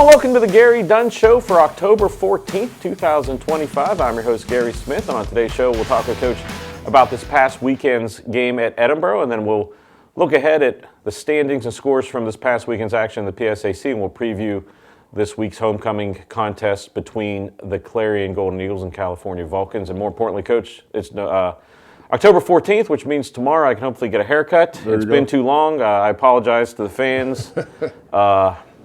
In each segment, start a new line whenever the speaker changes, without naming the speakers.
welcome to the Gary Dunn Show for October 14th, 2025. I'm your host, Gary Smith, and on today's show, we'll talk with Coach about this past weekend's game at Edinboro, and then we'll look ahead at the standings and scores from this past weekend's action in the PSAC, and we'll preview this week's homecoming contest between the Clarion Golden Eagles and California Vulcans. And more importantly, Coach, it's October 14th, which means tomorrow I can hopefully get a haircut. It's been too long. I apologize to the fans.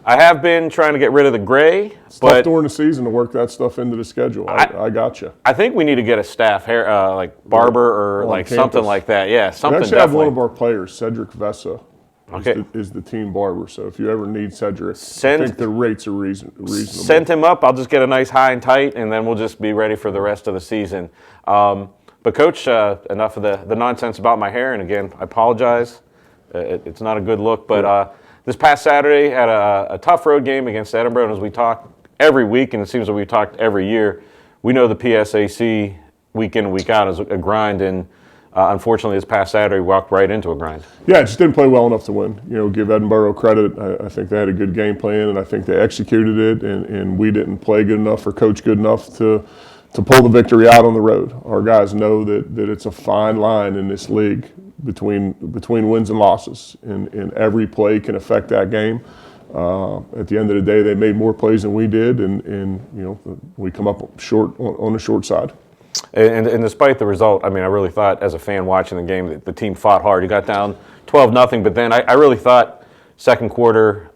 I have been trying to get rid of the gray.
It's tough during the season to work that stuff into the schedule. I got you.
I think we need to get a staff hair, like barber or like something like that. Yeah, something.
We actually have one of our players, Cedric Vessa, is the team barber. So if you ever need Cedric, I think the rates are reasonable.
Send him up. I'll just get a nice high and tight, and then we'll just be ready for the rest of the season. But Coach, enough of the nonsense about my hair. And again, I apologize. It's not a good look, but. This past Saturday had a tough road game against Edinboro, and as we talk every week, and it seems like we talked every year, we know the PSAC week in and week out is a grind, and unfortunately this past Saturday we walked right into a grind.
Yeah, it just didn't play well enough to win. You know, give Edinboro credit. I think they had a good game plan, and I think they executed it, and we didn't play good enough or coach good enough to pull the victory out on the road. Our guys know that it's a fine line in this league between wins and losses, and every play can affect that game. At the end of the day, they made more plays than we did, and you know, we come up short on the short side.
And despite the result, I mean, I really thought as a fan watching the game that the team fought hard. You got down 12-0, but then I really thought second quarter,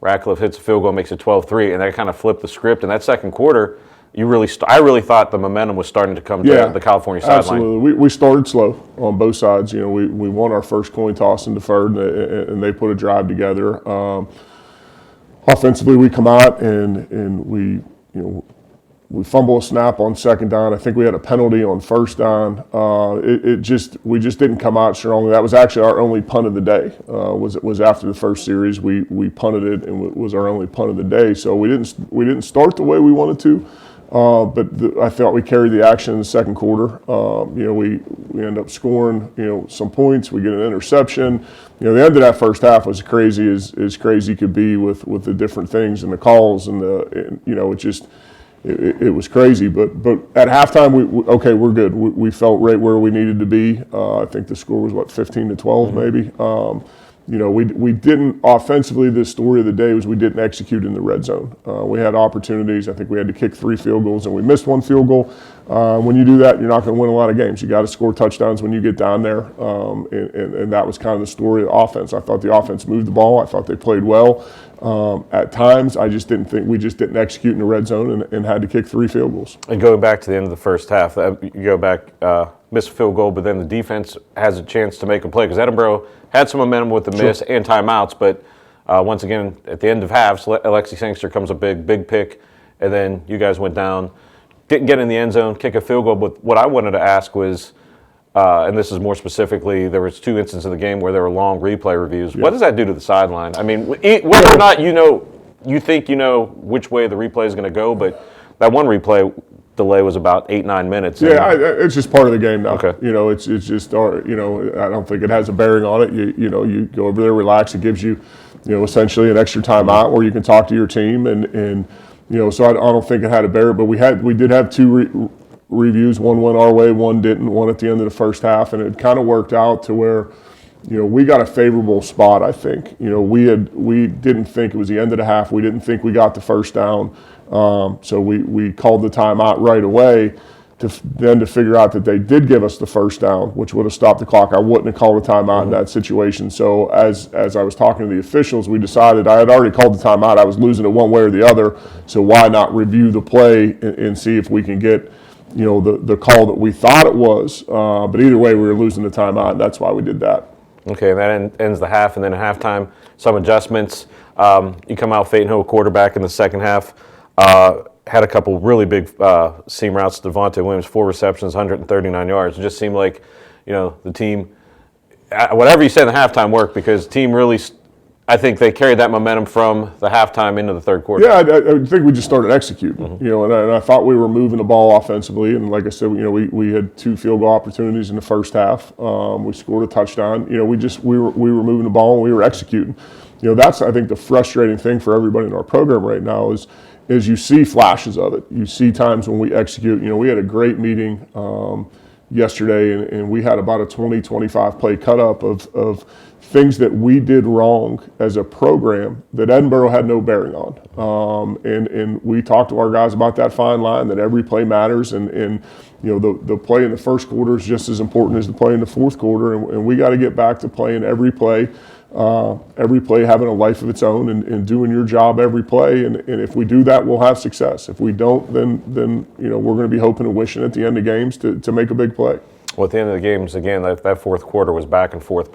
Ratcliffe hits a field goal, makes it 12-3, and that kind of flipped the script. In that second quarter, I really thought the momentum was starting to come to the California sideline.
Absolutely. We started slow on both sides. You know, we won our first coin toss and deferred, and they put a drive together. Offensively, we come out and we fumble a snap on second down. I think we had a penalty on first down. We just didn't come out strongly. That was actually our only punt of the day. Was after the first series. We punted it, and it was our only punt of the day. So we didn't start the way we wanted to. But I thought we carried the action in the second quarter. We end up scoring, some points. We get an interception. The end of that first half was crazy as crazy could be with the different things and the calls and it was crazy. But at halftime, we're good. We felt right where we needed to be. I think the score was 15-12 maybe. We didn't offensively. The story of the day was we didn't execute in the red zone. We had opportunities. I think we had to kick 3 field goals and we missed 1 field goal. When you do that, you're not going to win a lot of games. You got to score touchdowns when you get down there, and that was kind of the story of the offense. I thought the offense moved the ball. I thought they played well. At times, I just didn't think we just didn't execute in the red zone and had to kick 3 field goals.
And going back to the end of the first half, you go back, miss a field goal, but then the defense has a chance to make a play because Edinboro had some momentum with the miss and timeouts, but once again, at the end of halves, Alexi Sangster comes a big pick, and then you guys went down, didn't get in the end zone, kick a field goal. But what I wanted to ask was, and this is more specifically, there was 2 instances of the game where there were long replay reviews. Yeah. What does that do to the sideline? I mean, whether or not you think which way the replay is going to go, but that one replay delay was about 8-9 minutes.
Yeah, it's just part of the game now.
Okay.
It's just I don't think it has a bearing on it. You go over there, relax. It gives you, essentially an extra timeout where you can talk to your team and so I don't think it had a bearing. But we did have 2 reviews. One went our way, one didn't. One at the end of the first half, and it kind of worked out to where, we got a favorable spot. I think. We didn't think it was the end of the half. We didn't think we got the first down. So we called the timeout right away to figure out that they did give us the first down, which would have stopped the clock. I wouldn't have called a timeout in that situation. So as I was talking to the officials, we decided I had already called the timeout. I was losing it one way or the other. So why not review the play and see if we can get, the call that we thought it was. But either way, we were losing the timeout, and that's why we did that.
Okay, and that ends the half, and then at halftime, some adjustments. You come out Phaeton quarterback in the second half. Had a couple really big seam routes. Devontae Williams, 4 receptions, 139 yards. It just seemed like, the team, whatever you said in the halftime worked because the team really, I think they carried that momentum from the halftime into the third quarter.
Yeah, I think we just started executing, and I thought we were moving the ball offensively. And like I said, we had 2 field goal opportunities in the first half. We scored a touchdown. We were moving the ball and we were executing. that's, I think, the frustrating thing for everybody in our program right now is you see flashes of it. You see times when we execute. We had a great meeting yesterday, and we had about a 20-25 play cut up of things that we did wrong as a program that Edinboro had no bearing on. And we talked to our guys about that fine line, that every play matters, and the play in the first quarter is just as important as the play in the fourth quarter, and we got to get back to playing every play having a life of its own, and doing your job every play. And if we do that, we'll have success. If we don't, then we're going to be hoping and wishing at the end of games to make a big play.
Well, at the end of the games, again, that fourth quarter was back and forth,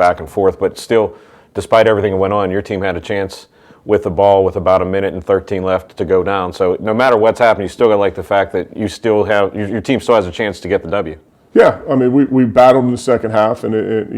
but still, despite everything that went on, your team had a chance with the ball with about 1:13 left to go down. So no matter what's happened, you still got to like the fact that you still have your team still has a chance to get the W.
Yeah, I mean, we battled in the second half, and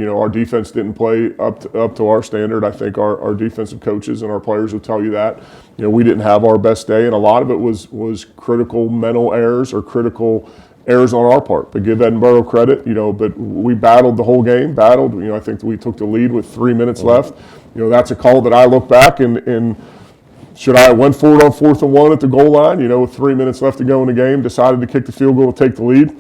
our defense didn't play up to our standard. I think our defensive coaches and our players will tell you that. We didn't have our best day, and a lot of it was critical mental errors or critical errors on our part. But give Edinboro credit, but we battled the whole game. I think we took the lead with 3 minutes left. That's a call that I look back and should I have went for it on 4th and 1 at the goal line? With 3 minutes left to go in the game, decided to kick the field goal to take the lead.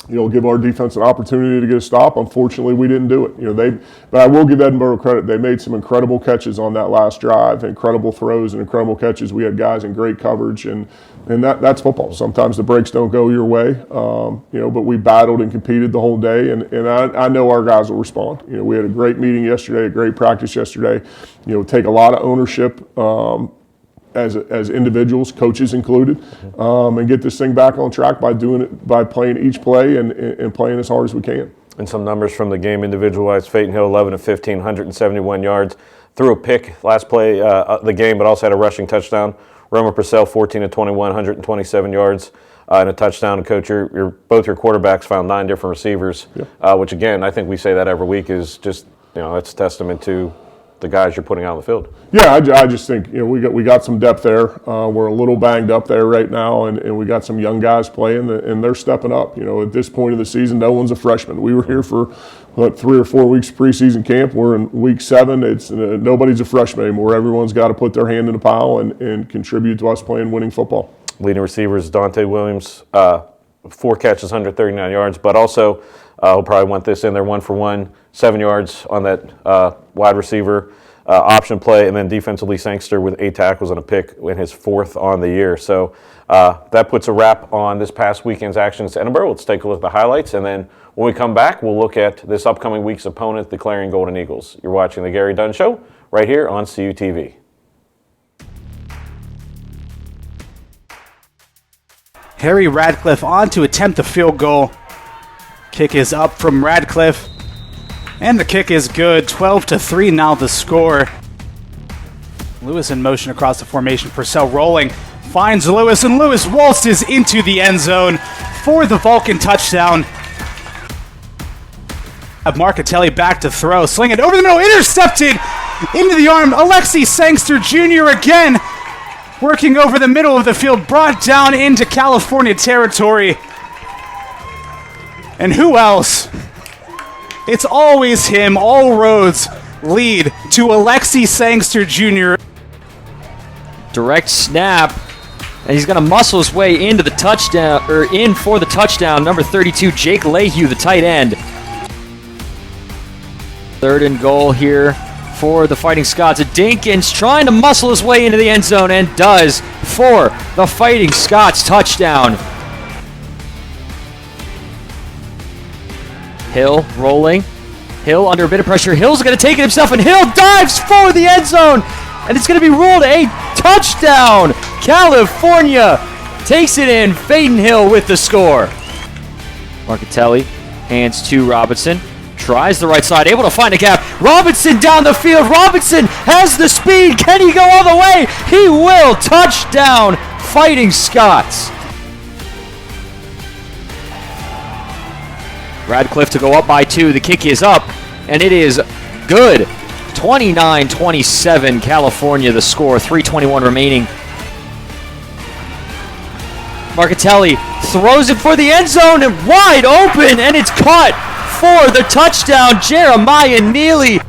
Give our defense an opportunity to get a stop. Unfortunately, we didn't do it. But I will give Edinboro credit. They made some incredible catches on that last drive, incredible throws and incredible catches. We had guys in great coverage, and that's football. Sometimes the breaks don't go your way, but we battled and competed the whole day, and I know our guys will respond. We had a great meeting yesterday, a great practice yesterday. Take a lot of ownership as individuals, coaches included, and get this thing back on track by playing each play and playing as hard as we can.
And some numbers from the game individualized: Phaeton Hill 11 of 15, 171 yards, threw a pick last play the game, but also had a rushing touchdown. Roman Purcell 14 of 21, 127 yards and a touchdown. And Coach, both your quarterbacks found 9 different receivers, which again, I think we say that every week is just that's a testament to the guys you're putting out on the field.
Yeah, I just think we got some depth there. We're a little banged up there right now, and we got some young guys playing, and they're stepping up. At this point of the season, no one's a freshman. We were here for 3 or 4 weeks preseason camp. We're in week 7. It's nobody's a freshman anymore. Everyone's got to put their hand in the pile and contribute to us playing winning football.
Leading receivers Dante Williams, 4 catches, 139 yards, but also he'll probably want this in there, 1 for 1, 7 yards on that wide receiver option play, and then defensively Sangster with 8 tackles and a pick in his 4th on the year. So that puts a wrap on this past weekend's actions at Edinboro. Let's take a look at the highlights, and then when we come back, we'll look at this upcoming week's opponent, the Clarion Golden Eagles. You're watching the Gary Dunn Show right here on CUTV.
Harry Radcliffe on to attempt the field goal. Kick is up from Radcliffe, and the kick is good. 12-3 now the score. Lewis in motion across the formation. Purcell rolling, finds Lewis, and Lewis waltzes into the end zone for the Vulcan touchdown. Marcatelli back to throw, sling it over the middle, intercepted into the arm. Alexi Sangster Jr. again, working over the middle of the field, brought down into California territory. And who else? It's always him. All roads lead to Alexi Sangster Jr.
Direct snap, and he's going to muscle his way into the touchdown, or in for the touchdown. Number 32, Jake Lehue, the tight end. 3rd and goal here for the Fighting Scots. Dinkins trying to muscle his way into the end zone, and does for the Fighting Scots touchdown. Hill rolling. Hill under a bit of pressure. Hill's going to take it himself, and Hill dives for the end zone, and it's going to be ruled a touchdown. California takes it in. Phaeton Hill with the score. Marcatelli hands to Robinson. Tries the right side, able to find a gap. Robinson down the field. Robinson has the speed. Can he go all the way? He will. Touchdown, Fighting Scots. Radcliffe to go up by 2. The kick is up, and it is good. 29-27, California the score. 3:21 remaining. Marcatelli throws it for the end zone, and wide open, and it's caught for the touchdown. Jeremiah Neely.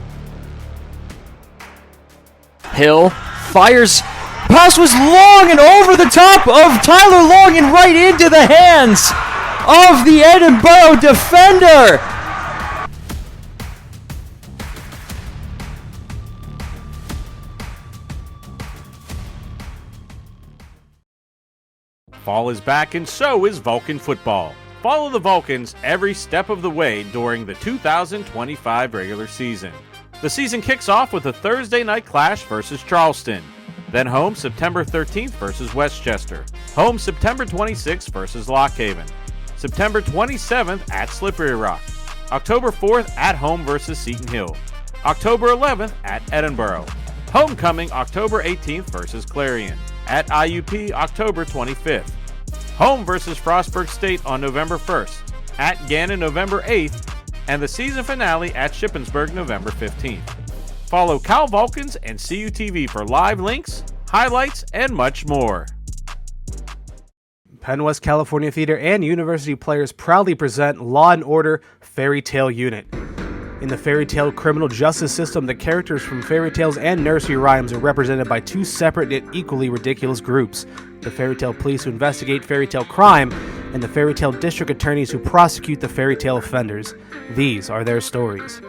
Hill fires. Pass was long and over the top of Tyler Long and right into the hands of the Edinboro defender.
Fall is back and so is Vulcan football. Follow the Vulcans every step of the way during the 2025 regular season. The season kicks off with a Thursday night clash versus Charleston. Then home September 13th versus Westchester. Home September 26th versus Lock Haven. September 27th at Slippery Rock. October 4th at home versus Seton Hill. October 11th at Edinboro. Homecoming October 18th versus Clarion. At IUP October 25th. Home versus Frostburg State on November 1st. At Gannon November 8th. And the season finale at Shippensburg November 15th. Follow Cal Vulcans and CUTV for live links, highlights, and much more.
Penn West California Theater and University Players proudly present Law & Order Fairy Tale Unit. In the fairy tale criminal justice system, the characters from fairy tales and nursery rhymes are represented by two separate yet equally ridiculous groups: the fairy tale police who investigate fairy tale crime, and the fairy tale district attorneys who prosecute the fairy tale offenders. These are their stories.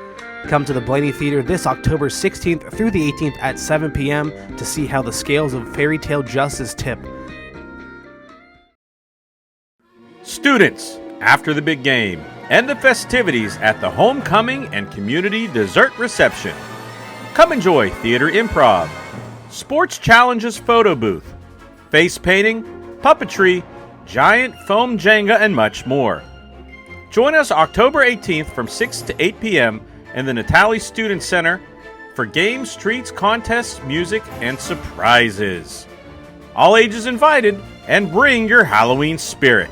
Come to the Blaney Theater this October 16th through the 18th at 7 p.m. to see how the scales of fairy tale justice tip.
Students, after the big game and the festivities at the homecoming and community dessert reception, come enjoy theater improv, sports challenges photo booth, face painting, puppetry, giant foam Jenga, and much more. Join us October 18th from 6 to 8 p.m. in the Natali Student Center for games, treats, contests, music, and surprises. All ages invited, and bring your Halloween spirit.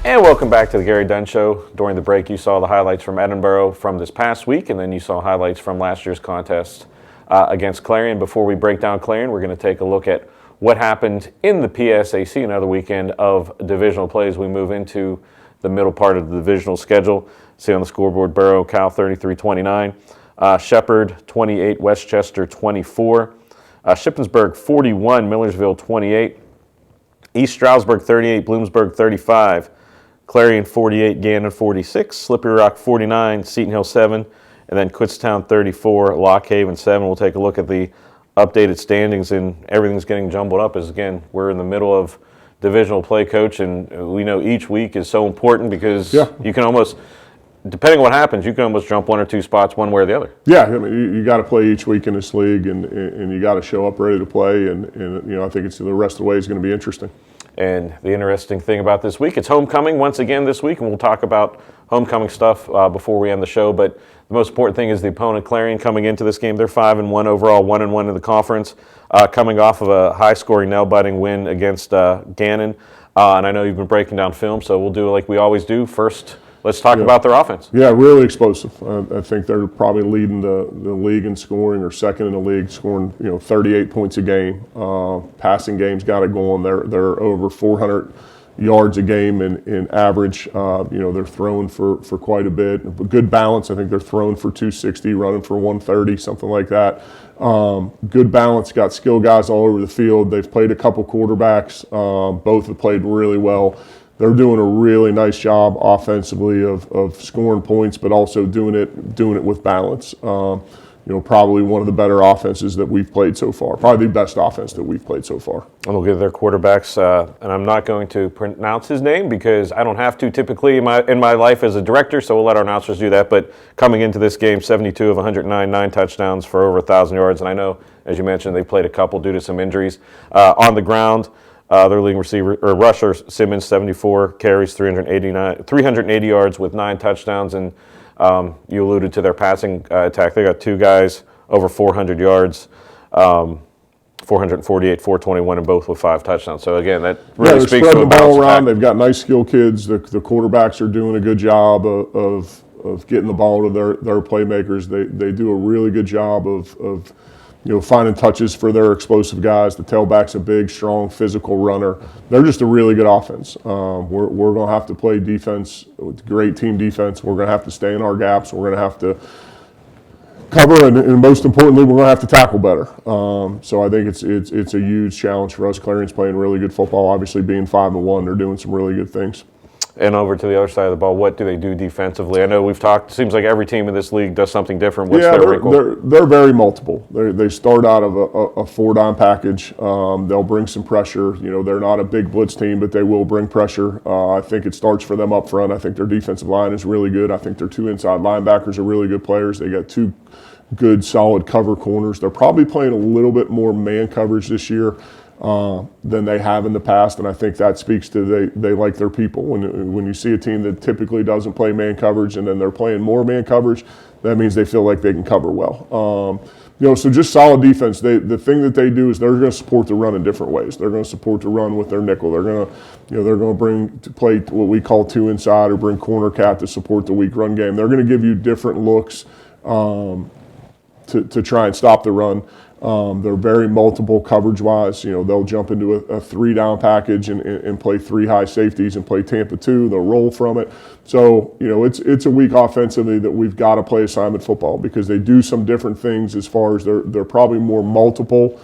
And welcome back to the Gary Dunn Show. During the break, you saw the highlights from Edinboro from this past week, and then you saw highlights from last year's contest against Clarion. Before we break down Clarion, we're going to take a look at what happened in the PSAC, another weekend of divisional play as we move into the middle part of the divisional schedule. See on the scoreboard, Borough, Cal 33-29, Shepherd 28, Westchester 24, Shippensburg 41, Millersville 28, East Stroudsburg 38, Bloomsburg 35, Clarion 48, Gannon 46, Slippery Rock 49, Seton Hill 7, and then Kutztown 34, Lock Haven 7. We'll take a look at the updated standings, and everything's getting jumbled up as, again, we're in the middle of divisional play, Coach, and we know each week is so important because you can almost, depending on what happens, you can almost jump 1 or 2 spots one way or the other.
Yeah, I mean, you got to play each week in this league, and you got to show up ready to play. And I think the rest of the way is going to be interesting.
And the interesting thing about this week, it's homecoming once again this week, and we'll talk about homecoming stuff before we end the show. But the most important thing is the opponent, Clarion, coming into this game. They're 5-1 overall, 1-1 in the conference, coming off of a high-scoring, nail-biting win against Gannon. And I know you've been breaking down film, so we'll do it like we always do. First, let's talk about their offense.
Yeah, really explosive. I think they're probably leading the league in scoring, or second in the league, scoring 38 points a game. Passing game's got it going. They're over 400 yards a game in average. They're throwing for quite a bit. Good balance. I think they're throwing for 260, running for 130, something like that. Good balance. Got skill guys all over the field. They've played a couple quarterbacks. Both have played really well. They're doing a really nice job offensively of scoring points, but also doing it with balance. Probably one of the better offenses that we've played so far. Probably the best offense that we've played so far.
And we'll give their quarterbacks, and I'm not going to pronounce his name because I don't have to typically in my life as a director, so we'll let our announcers do that. But coming into this game, 72 of 109, 9 touchdowns for over 1,000 yards. And I know, as you mentioned, they played a couple due to some injuries. On the ground, their leading rusher, Simmons, 74 carries, 380 yards with 9 touchdowns. And you alluded to their passing attack. They got 2 guys over 400 yards, 448, 421, and both with 5 touchdowns. So again, that really speaks to
spreading
a
the ball
balanced
around.
attack.
They've got nice skill kids. The quarterbacks are doing a good job of getting the ball to their playmakers. They do a really good job of finding touches for their explosive guys. The tailback's a big, strong, physical runner. They're just a really good offense. We're going to have to play defense, great team defense. We're going to have to stay in our gaps. We're going to have to cover, and most importantly, we're going to have to tackle better. So I think it's a huge challenge for us. Clarion's playing really good football. Obviously, being 5-1, they're doing some really good things.
And over to the other side of the ball, what do they do defensively? I know we've talked, seems like every team in this league does something different. What's their wrinkle?
They're very multiple. They start out of a 4-down package. They'll bring some pressure. They're not a big blitz team, but they will bring pressure. I think it starts for them up front. I think their defensive line is really good. I think their 2 inside linebackers are really good players. They got 2 good, solid cover corners. They're probably playing a little bit more man coverage this year than they have in the past, and I think that speaks to they like their people. When you see a team that typically doesn't play man coverage and then they're playing more man coverage, that means they feel like they can cover well. So just solid defense. The thing that they do is they're going to support the run in different ways. They're going to support the run with their nickel. They're going to play what we call 2 inside, or bring corner cat to support the weak run game. They're going to give you different looks to try and stop the run. They're very multiple coverage-wise. They'll jump into a 3-down package and play 3 high safeties and play Tampa 2. They'll roll from it. So, it's a week offensively that we've got to play assignment football, because they do some different things as far as they're probably more multiple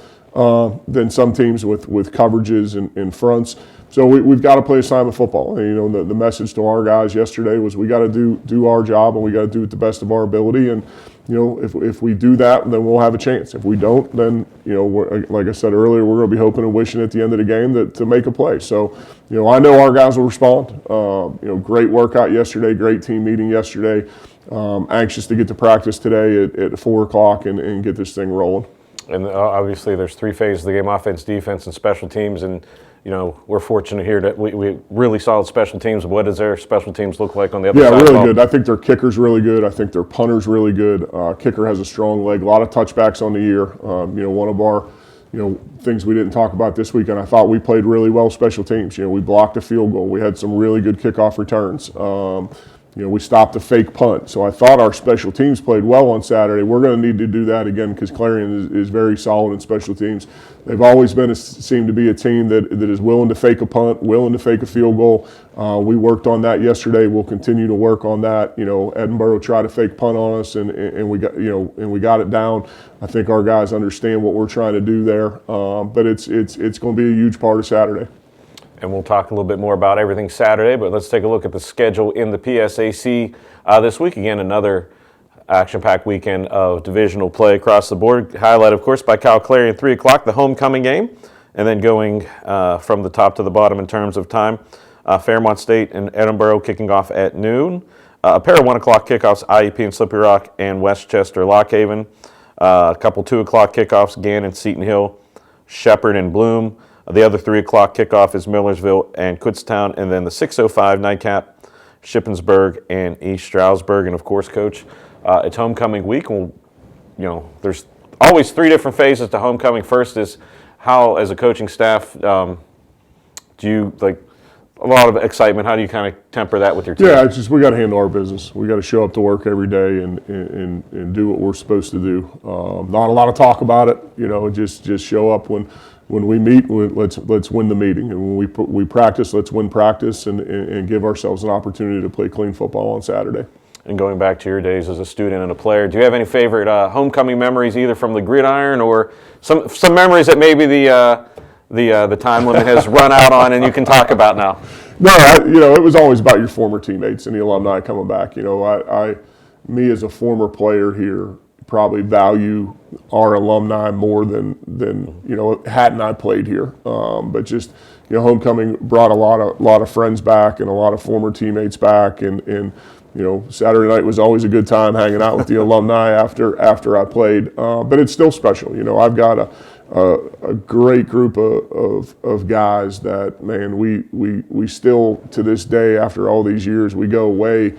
than some teams with coverages and fronts. So we've got to play assignment football. And, the message to our guys yesterday was we got to do our job, and we got to do it the best of our ability. And if we do that, then we'll have a chance. If we don't, then like I said earlier, we're going to be hoping and wishing at the end of the game to make a play. So I know our guys will respond. Great workout yesterday, great team meeting yesterday. Anxious to get to practice today at 4:00 and get this thing rolling.
And obviously, there's 3 phases of the game: offense, defense, and special teams. And we're fortunate here that we really solid special teams. What does their special teams look like on the other side?
Yeah, really good. I think their kicker's really good. I think their punter's really good. Kicker has a strong leg. A lot of touchbacks on the year. One of our things we didn't talk about this weekend, I thought we played really well special teams. We blocked a field goal. We had some really good kickoff returns. We stopped a fake punt. So I thought our special teams played well on Saturday. We're going to need to do that again, because Clarion is very solid in special teams. They've always seemed to be a team that is willing to fake a punt, willing to fake a field goal. We worked on that yesterday. We'll continue to work on that. Edinboro tried to fake punt on us, and we got it down. I think our guys understand what we're trying to do there. But it's going to be a huge part of Saturday.
And we'll talk a little bit more about everything Saturday, but let's take a look at the schedule in the PSAC this week. Again, another action-packed weekend of divisional play across the board. Highlight, of course, by Cal Clarion, 3 o'clock, the homecoming game. And then going from the top to the bottom in terms of time, Fairmont State and Edinboro kicking off at noon. A pair of 1 o'clock kickoffs, IEP and Slippery Rock and Westchester Lockhaven. A couple 2 o'clock kickoffs, Gannon, Seton Hill, Shepherd, and Bloom. The other 3 o'clock kickoff is Millersville and Kutztown. And then the 6:05 nightcap, Shippensburg and East Stroudsburg. And of course, Coach, it's homecoming week. There's always 3 different phases to homecoming. First is how, as a coaching staff, do you a lot of excitement? How do you kind of temper that with your team?
Yeah, it's just we got to handle our business. We got to show up to work every day and do what we're supposed to do. Not a lot of talk about it, just show up when we meet. Let's win the meeting, and when we practice, let's win practice and give ourselves an opportunity to play clean football on Saturday.
And going back to your days as a student and a player, do you have any favorite homecoming mememories, either from the gridiron or some memories that maybe the time limit has run out on and you can talk about now?
No, it was always about your former teammates and the alumni coming back. Me as a former player here probably value our alumni more than hadn't I played here. But just homecoming brought a lot of friends back and a lot of former teammates back, and Saturday night was always a good time hanging out with the alumni after I played. But it's still special. I've got a great group of guys that, man, we still, to this day, after all these years, we go away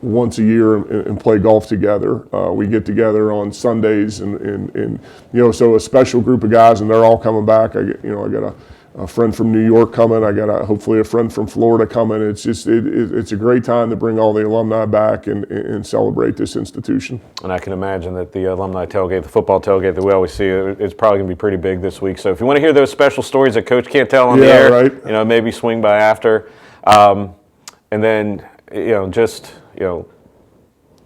once a year and play golf together. We get together on Sundays and so a special group of guys, and they're all coming back. I got a friend from New York coming. I got hopefully a friend from Florida coming. It's just it's a great time to bring all the alumni back and celebrate this institution. And
I can imagine that the alumni tailgate, the football tailgate that we always see, it's probably going to be pretty big this week. So if you want to hear those special stories that Coach can't tell on the air,
right.
Maybe swing by after, and then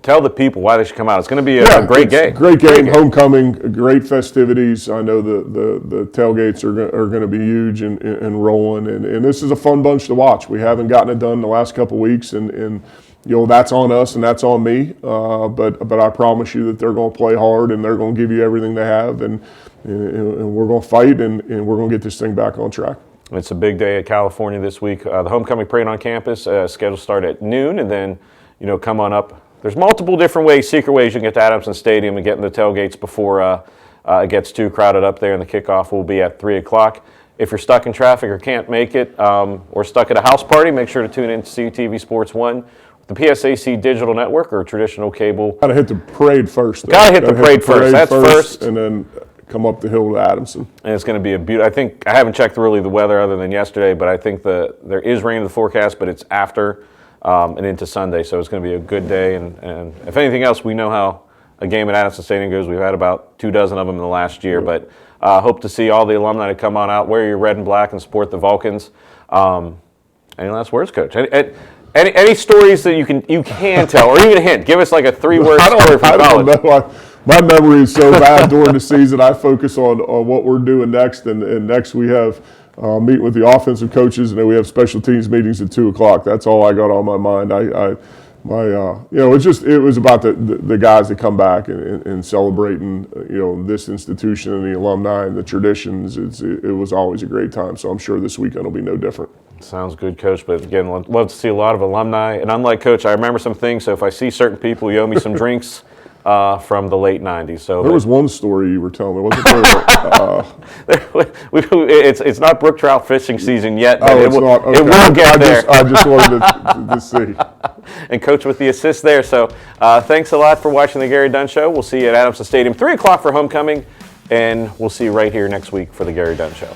tell the people why they should come out. It's going to be a great game.
Great game, homecoming, great festivities. I know the tailgates are going to be huge and rolling, and this is a fun bunch to watch. We haven't gotten it done the last couple of weeks, and that's on us and that's on me. But I promise you that they're going to play hard and they're going to give you everything they have, and we're going to fight and we're going to get this thing back on track.
It's a big day at California this week. The homecoming parade on campus scheduled to start at noon, and then come on up. There's multiple different ways, secret ways you can get to Adamson Stadium and get in the tailgates before it gets too crowded up there, and the kickoff will be at 3 o'clock. If you're stuck in traffic or can't make it, or stuck at a house party, make sure to tune in to CTV Sports 1, the PSAC digital network or traditional cable.
Got to hit the parade first.
Got to hit the parade first. That's first.
And then come up the hill to Adamson.
And it's going to be a beautiful. I think, I haven't checked really the weather other than yesterday, but I think there is rain in the forecast, but it's after and into Sunday, so it's going to be a good day. And if anything else, we know how a game at Adamson Stadium goes. We've had about 24 of them in the last year, but hope to see all the alumni to come on out, wear your red and black, and support the Vulcans. Any last words, Coach? Any stories that you can tell, or even a hint? Give us like a 3-word story from college.
I don't know. My memory is so bad during the season. I focus on what we're doing next, and next we have meet with the offensive coaches, and then we have special teams meetings at 2 o'clock. That's all I got on my mind. It was about the guys that come back and celebrating, this institution and the alumni and the traditions. It was always a great time. So I'm sure this weekend will be no different.
Sounds good, Coach. But again, love to see a lot of alumni. And unlike Coach, I remember some things. So if I see certain people, you owe me some drinks. From the late 90s. So
there was one story you were telling me, wasn't there?
It's not brook trout fishing season yet, but
it's not. Okay.
It will get there.
I just wanted to see.
And Coach with the assist there. So thanks a lot for watching the Gary Dunn Show. We'll see you at Adamson Stadium, 3 o'clock for homecoming, and we'll see you right here next week for the Gary Dunn Show.